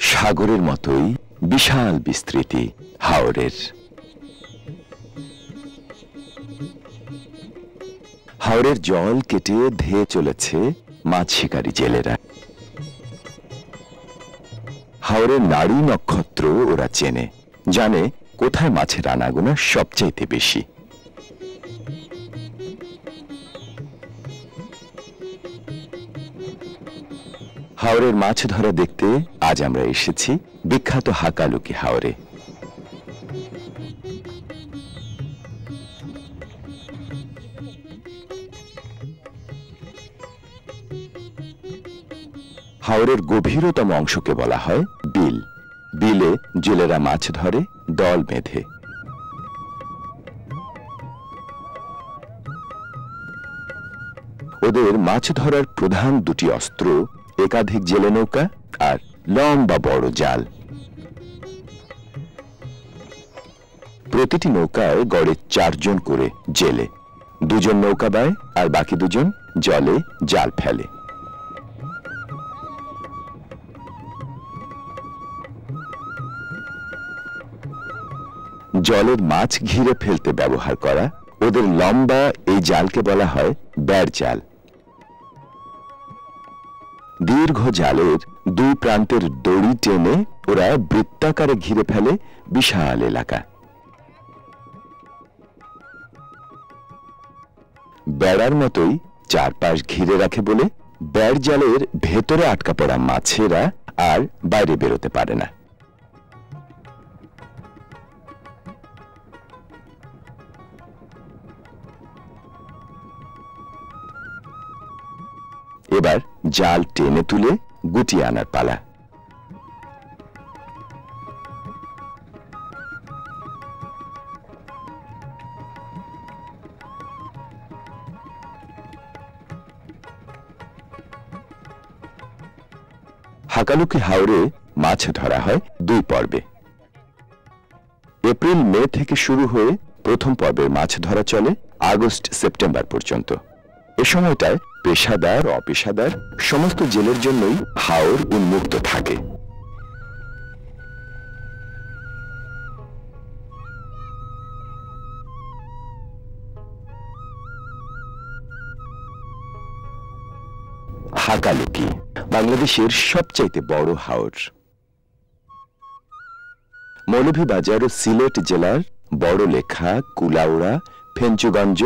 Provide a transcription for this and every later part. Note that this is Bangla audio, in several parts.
সাগরের মতোই বিশাল বিস্তৃতি হাওরের। হাওরের জল কেটে ধেয়ে চলেছে মাছ শিকারী জেলেরা। হাওরের নারী নক্ষত্র ওরা চেনে, জানে কোথায় মাছের আনাগোনা সবচাইতে বেশি। হাওরের মাছ ধরা দেখতে আজ আমরা এসেছি বিখ্যাত হাকালুকি হাওরে। হাওরের গভীরতম অংশকে বলা হয় বিল। বিলে জেলেরা মাছ ধরে দল বেঁধে। ওদের মাছ ধরার প্রধান দুটি অস্ত্র একাধিক জেলে নৌকা আর লম্বা বড় জাল। প্রতিটি নৌকায় গড়ে 4 জন করে জেলে, 2 জন নৌকা বায় আর বাকি 2 জন জলে জাল ফেলে। জলের মাছ ঘিরে ফেলতে ব্যবহার করা ওদের লম্বা এই জালকে বলা হয় ব্যাড় জাল। দীর্ঘ জালের 2 প্রান্তের দড়ি টেনে ওরা বৃত্তাকারে ঘিরে ফেলে বিশাল এলাকা। বেড়ার মতোই চারপাশ ঘিরে রাখে বলে ব্যাড় জালের ভেতরে আটকা পড়া মাছেরা আর বাইরে বেরোতে পারে না। এবার জাল টেনে তুলে গুটিয়ে আনার পালা। হাকালুকি হাওরে মাছ ধরা হয় 2 পর্বে। এপ্রিল মে থেকে শুরু হয়ে প্রথম পর্বের মাছ ধরা চলে আগস্ট সেপ্টেম্বর পর্যন্ত। এ সময়টায় পেশাদার অপেশাদার সমস্ত জেলের জন্যই হাওর উন্মুক্ত থাকে। হাকালুকি বাংলাদেশের সবচাইতে বড় হাওর। মৌলভীবাজার ও সিলেট জেলার বড়লেখা, কুলাউড়া, ফেঞ্চুগঞ্জ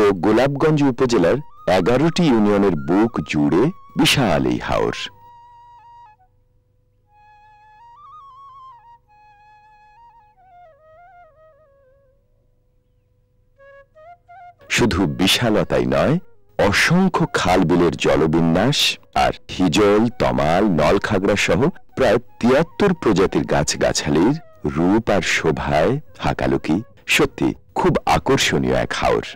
ও গোলাপগঞ্জ উপজেলার 11টি ইউনিয়নের বুক জুড়ে বিশাল এই হাওর। শুধু বিশালতাই নয়, অসংখ্য খাল বিলের জলবিন্যাস আর হিজল, তমাল, নলখাগড়া সহ প্রায় 73 প্রজাতির গাছগাছালির রূপ আর শোভায় হাকালুকি সত্যি খুব আকর্ষণীয় এক হাওর।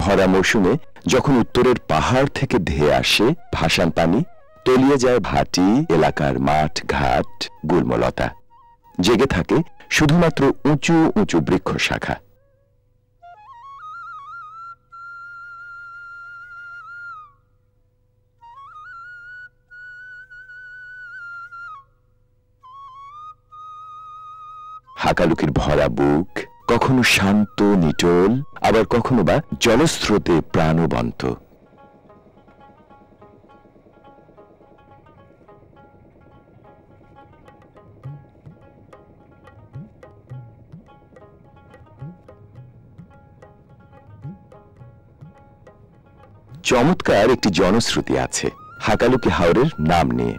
ভরা মৌসুমে যখন উত্তরের পাহাড় থেকে ধেয়ে আসে ভাসান পানি, তলিয়ে যায় ভাটি এলাকার মাঠ ঘাট, গুল্মলতা। জেগে থাকে শুধুমাত্র উঁচু উঁচু বৃক্ষ শাখা। হাকালুকির ভরা বুক কখনো শান্ত নিটোল, আবার কখনো বা জলস্রোতে প্রাণবন্ত। চমৎকার একটি জনশ্রুতি আছে হাকালুকি হাওরের নাম নিয়ে।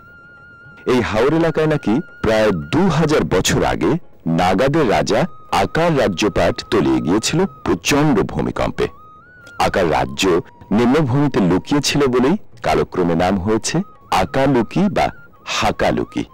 এই হাওর এলাকায় নাকি প্রায় 2000 বছর আগে নাগাদের রাজা আকার রাজ্যপাট তলিয়ে গিয়েছিল প্রচন্ড ভূমিকম্পে। আকার রাজ্য নিম্নভূমিতে লুকিয়েছিল বলেই কালক্রমে নাম হয়েছে আকালুকি বা হাকালুকি।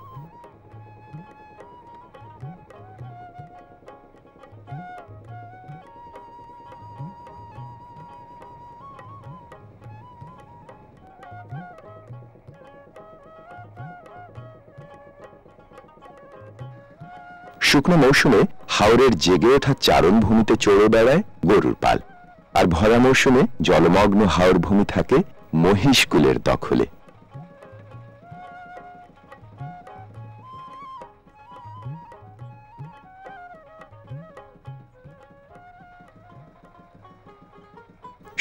শুকনো মৌসুমে হাওরের জেগে ওঠা চারণভূমিতে চড়ে বেড়ায় গরুর পাল, আর ভরা মৌসুমে জলমগ্ন হাওর ভূমি থাকে মহিষকুলের দখলে।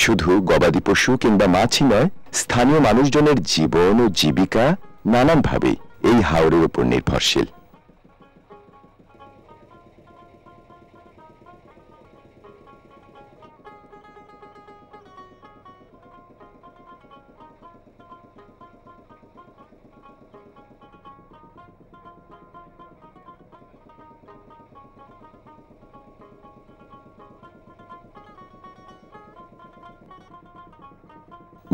শুধু গবাদি পশু কিংবা মাছই নয়, স্থানীয় মানুষজনের জীবন ও জীবিকা নানানভাবে এই হাওরের উপর নির্ভরশীল।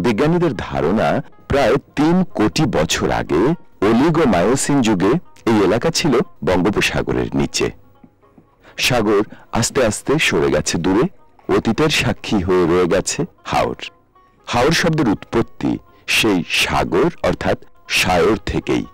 বিজ্ঞানীদের ধারণা, প্রায় 3 কোটি বছর আগে অলিগো-মায়োসিন যুগে এই এলাকা ছিল বঙ্গোপসাগরের নিচে। সাগর আস্তে আস্তে সরে গেছে দূরে, অতীতের সাক্ষী হয়ে রয়ে গেছে হাওর। হাওর শব্দের উৎপত্তি সেই সাগর অর্থাৎ সায়র থেকেই।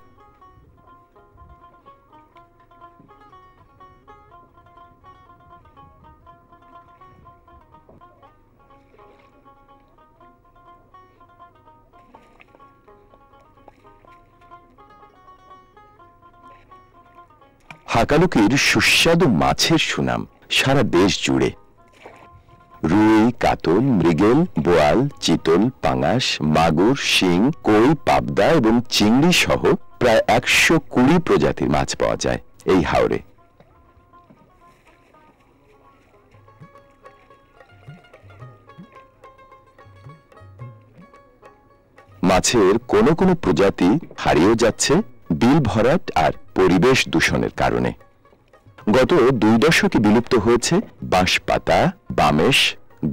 হাকালুকির সুস্বাদু মাছের সুনাম সারা দেশ জুড়ে। রুই, কাতল, মৃগেল, বোয়াল, চিতল, পাঙাশ, মাগুর, শিং, কই, পাবদা এবং চিংড়ি সহ প্রায় 120 প্রজাতির মাছ পাওয়া যায় এই হাওরে। মাছের কোনো কোনো প্রজাতি হারিয়ে যাচ্ছে বিল ভরাট আর পরিবেশ দূষণের কারণে। গত 2 দশকে বিলুপ্ত হয়েছে বাঁশপাতা, বামেশ,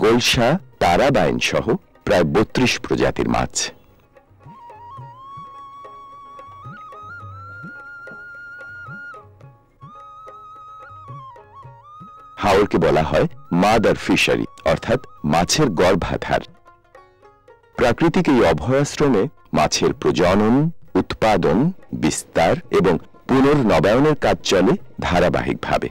গোলসা, তারাবাইন সহ প্রায় 32 প্রজাতির মাছ। হাওরকে বলা হয় মাদার ফিশারি অর্থাৎ মাছের গর্ভাধার। প্রাকৃতিক এই অভয়াশ্রমে মাছের প্রজনন, উৎপাদন, বিস্তার এবং পুনর্নবায়নের কাজ চলে ধারাবাহিকভাবে।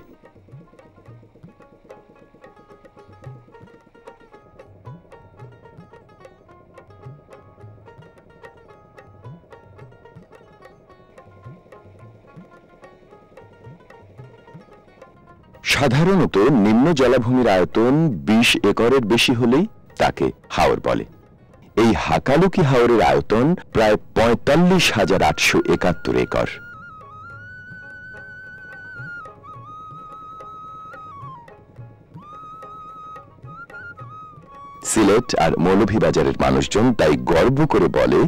সাধারণত নিম্ন জলাভূমির আয়তন 20 একরের বেশি হলেই তাকে হাওর বলে। এই হাকালুকি হাওরের আয়তন প্রায় 45,871 একর। সিলেট আর মৌলভীবাজারের মানুষজন তাই গর্ব করে বলে,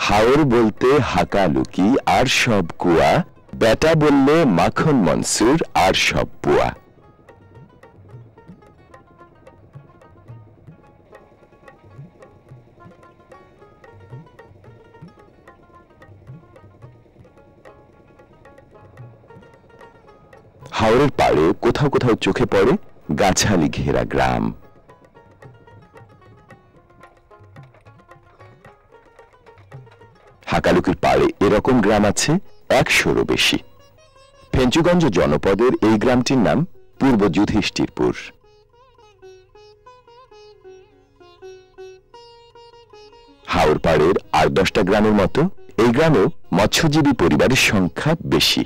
হাওর বলতে হাকালুকি আর সব কুয়া, বেটা বললে মাখন মনসুর আর সব পুয়া। হাওরের পাড়ে কোথাও কোথাও চোখে পড়ে গাছালি ঘেরা গ্রাম। হাকালুকির পাড়ে এরকম গ্রাম আছে 100-রও বেশি। ফেঞ্চুগঞ্জ জনপদের এই গ্রামটির নাম পূর্ব যুধিষ্ঠিরপুর। হাওর পাড়ের আর 10টা গ্রামের মতো এই গ্রামেও মৎস্যজীবী পরিবারের সংখ্যা বেশি।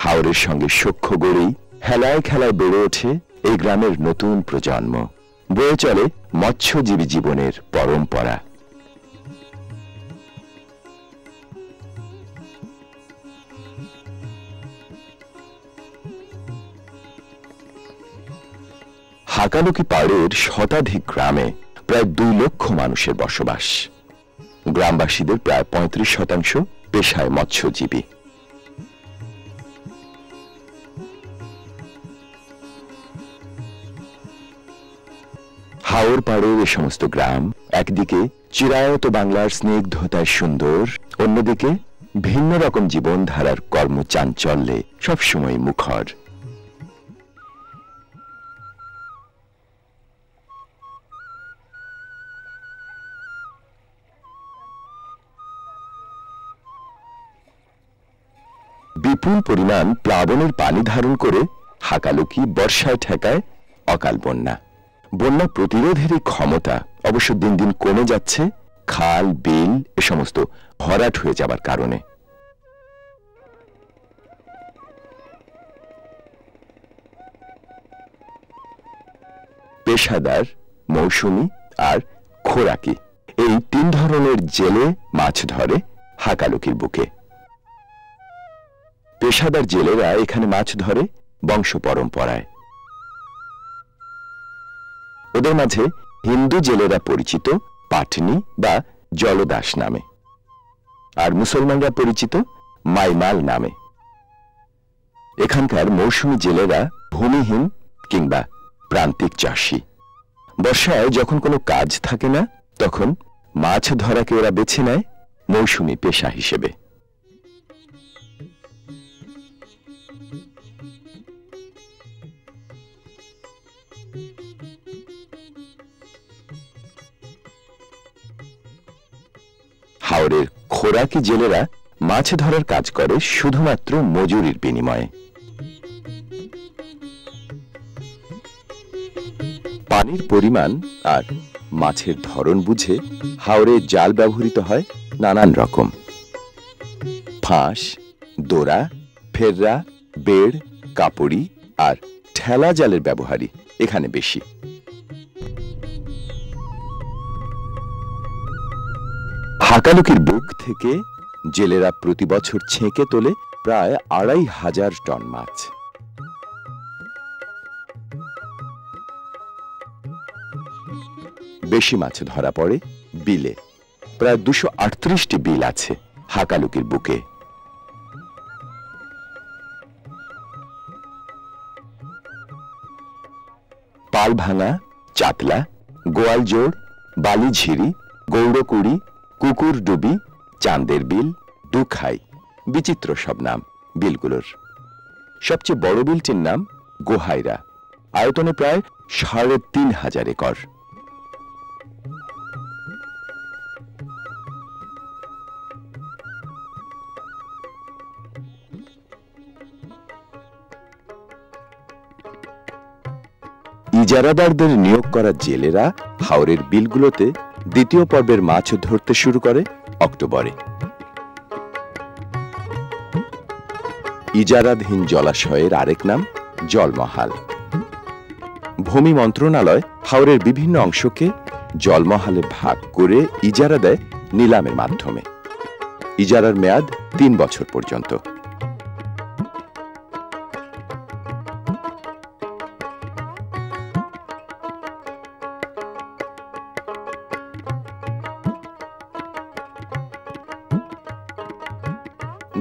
হাওরের সঙ্গে সখ্য গড়েই হেলায় খেলায় বেড়ে ওঠে এই গ্রামের নতুন প্রজন্ম। বয়ে চলে মৎস্যজীবী জীবনের পরম্পরা। হাকালুকি পাড়ের শতাধিক গ্রামে প্রায় 2 লক্ষ মানুষের বসবাস। গ্রামবাসীদের প্রায় 35% পেশায় মৎস্যজীবী। হাওর পাড়ের এ সমস্ত গ্রাম একদিকে চিরায়ত বাংলার স্নিগ্ধতায় সুন্দর, অন্যদিকে ভিন্ন রকম জীবনধারার কর্মচাঞ্চল্যে সবসময় মুখর। বিপুল পরিমাণ প্লাবনের পানি ধারণ করে হাকালুকি বর্ষায় ঠেকায় অকাল বন্যা। বন্যা প্রতিরোধের এই ক্ষমতা অবশ্য দিন দিন কমে যাচ্ছে খাল বিল এ সমস্ত ভরাট হয়ে যাবার কারণে। পেশাদার, মৌসুমী আর খোরাকি এই তিন ধরনের জেলে মাছ ধরে হাকালুকির বুকে। পেশাদার জেলেরা এখানে মাছ ধরে বংশ পরম্পরায়। ওদের মাঝে হিন্দু জেলেরা পরিচিত পাটনি বা জলদাস নামে, আর মুসলমানরা পরিচিত মাইমাল নামে। এখানকার মৌসুমী জেলেরা ভূমিহীন কিংবা প্রান্তিক চাষী। বর্ষায় যখন কোনো কাজ থাকে না তখন মাছ ধরাকে ওরা বেছে নেয় মৌসুমী পেশা হিসেবে। হাওরের খোরাকি জেলেরা মাছ ধরার কাজ করে শুধুমাত্র মজুরির বিনিময়ে। পানির পরিমাণ আর মাছের ধরন বুঝে হাওরে জাল ব্যবহৃত হয় নানান রকম। ফাঁস, দোরা, ফেররা, বেড়, কাপড়ি আর ঠেলা জালের ব্যবহারই এখানে বেশি। হাকালুকির বুক থেকে জেলেরা প্রতি বছর ছেঁকে তোলে প্রায় ২৫০০ টন মাছ। বেশি মাছ ধরা পড়ে বিলে। প্রায় ২৩৮টি বিল আছে হাকালুকির বুকে। পালভাঙা, চাতলা, গোয়ালজোড়, বালিঝিরি, গৌড়কুড়ি, কুকুরডুবি, চাঁদের বিল, দুখাই, বিচিত্র সব নাম বিলগুলোর। সবচেয়ে বড় বিলটির নাম গোহাইরা, আয়তনে প্রায় ৩৫০০ একর। ইজারাদারদের নিয়োগ করা জেলেরা হাওরের বিলগুলোতে দ্বিতীয় পর্বের মাছ ধরতে শুরু করে অক্টোবরে। ইজারাধীন জলাশয়ের আরেক নাম জলমহাল। ভূমি মন্ত্রণালয় হাওরের বিভিন্ন অংশকে জলমহালে ভাগ করে ইজারা দেয় নিলামের মাধ্যমে। ইজারার মেয়াদ ৩ বছর পর্যন্ত।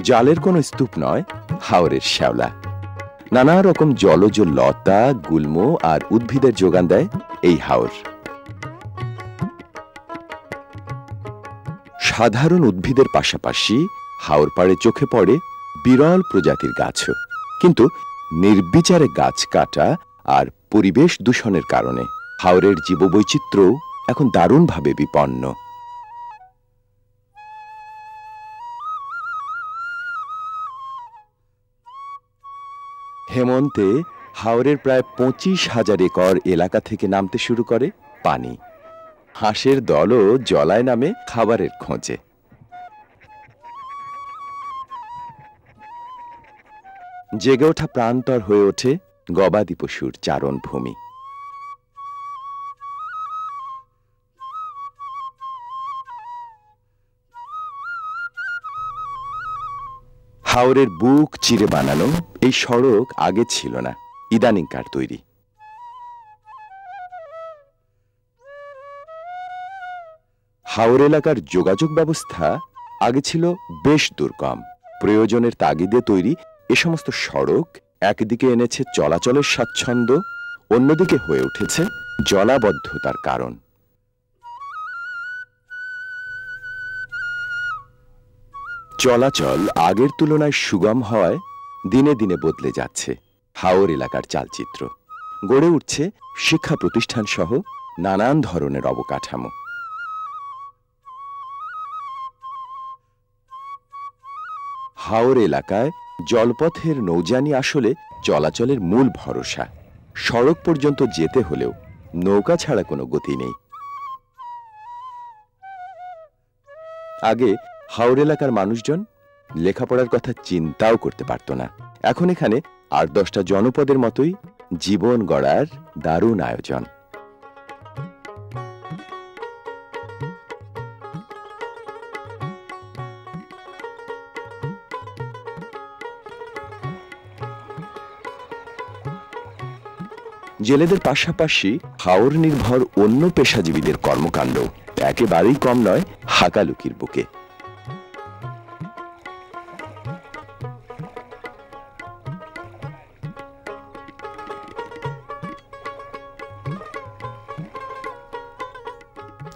জালের কোন স্তূপ নয় হাওরের শ্যাওলা। নানা রকম জলজ লতা, গুল্ম আর উদ্ভিদের যোগান দেয় এই হাওর। সাধারণ উদ্ভিদের পাশাপাশি হাওর পাড়ে চোখে পড়ে বিরল প্রজাতির গাছও। কিন্তু নির্বিচারে গাছ কাটা আর পরিবেশ দূষণের কারণে হাওরের জীববৈচিত্র্য এখন দারুণভাবে বিপন্ন। হেমন্তে হাওরের প্রায় ২৫,০০০ একর এলাকা থেকে নামতে শুরু করে পানি। হাঁসের দলও জলায় নামে খাবারের খোঁজে। জেগে ওঠা প্রান্তর হয়ে ওঠে গবাদি পশুর চারণভূমি। হাওরের বুক চিরে বানানো এই সড়ক আগে ছিল না, ইদানিংকার তৈরি। হাওর এলাকার যোগাযোগ ব্যবস্থা আগে ছিল বেশ দুর্গম। প্রয়োজনের তাগিদে তৈরি এ সমস্ত সড়ক একদিকে এনেছে চলাচলের স্বাচ্ছন্দ্য, অন্যদিকে হয়ে উঠেছে জলাবদ্ধতার কারণ। চলাচল আগের তুলনায় সুগম হওয়ায় দিনে দিনে বদলে যাচ্ছে হাওর এলাকার চালচিত্র। গড়ে উঠছে শিক্ষা প্রতিষ্ঠান সহ নানান ধরনের অবকাঠামো। হাওর এলাকায় জলপথের নৌযানী আসলে চলাচলের মূল ভরসা। সড়ক পর্যন্ত যেতে হলেও নৌকা ছাড়া কোনো গতি নেই। আগে হাওর এলাকার মানুষজন লেখাপড়ার কথা চিন্তাও করতে পারত না। এখন এখানে ৮-১০টা জনপদের মতোই জীবন গড়ার দারুণ আয়োজন। জেলেদের পাশাপাশি হাওর নির্ভর অন্য পেশাজীবীদের কর্মকাণ্ড একেবারেই কম নয় হাকালুকির বুকে।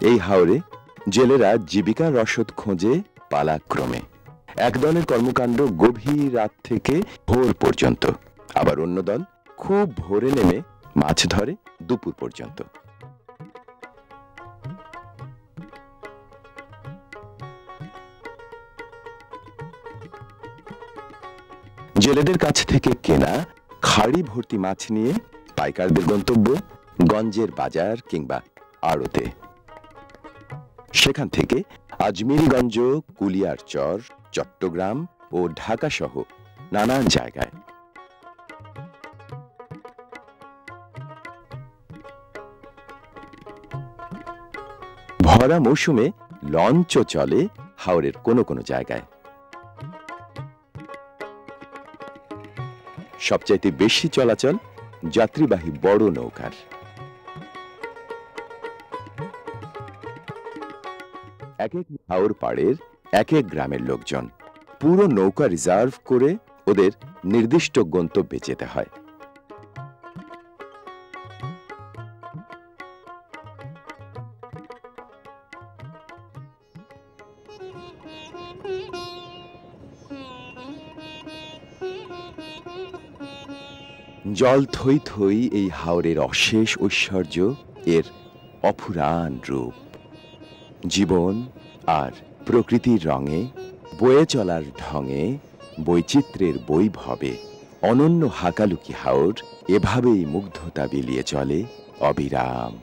এই হাওরে জেলেরা জীবিকার রসদ খোঁজে পালাক্রমে। একদলের কর্মকাণ্ড গভীর রাত থেকে ভোর পর্যন্ত, আবার অন্য দল খুব ভোরে নেমে মাছ ধরে দুপুর পর্যন্ত। জেলেদের কাছ থেকে কেনা খাড়ি ভর্তি মাছ নিয়ে পাইকারদের গন্তব্য গঞ্জের বাজার কিংবা আড়তে। সেখান থেকে আজমিরগঞ্জ, কুলিয়ারচর, চট্টগ্রাম ও ঢাকা সহ নানান জায়গায়। ভরা মৌসুমে লঞ্চও চলে হাওরের কোনো কোনো জায়গায়। সবচাইতে বেশি চলাচল যাত্রীবাহী বড় নৌকার। এক এক হাওর পাড়ের এক এক গ্রামের লোকজন পুরো নৌকা রিজার্ভ করে ওদের নির্দিষ্ট গন্তব্যে যেতে হয়। জল থই থই এই হাওরের অশেষ ঐশ্বর্য, এর অফুরান রূপ। জীবন আর প্রকৃতির রঙে, বয়ে চলার ঢঙে, বৈচিত্র্যের বৈভবে অনন্য হাকালুকি হাওর এভাবেই মুগ্ধতা বিলিয়ে চলে অবিরাম।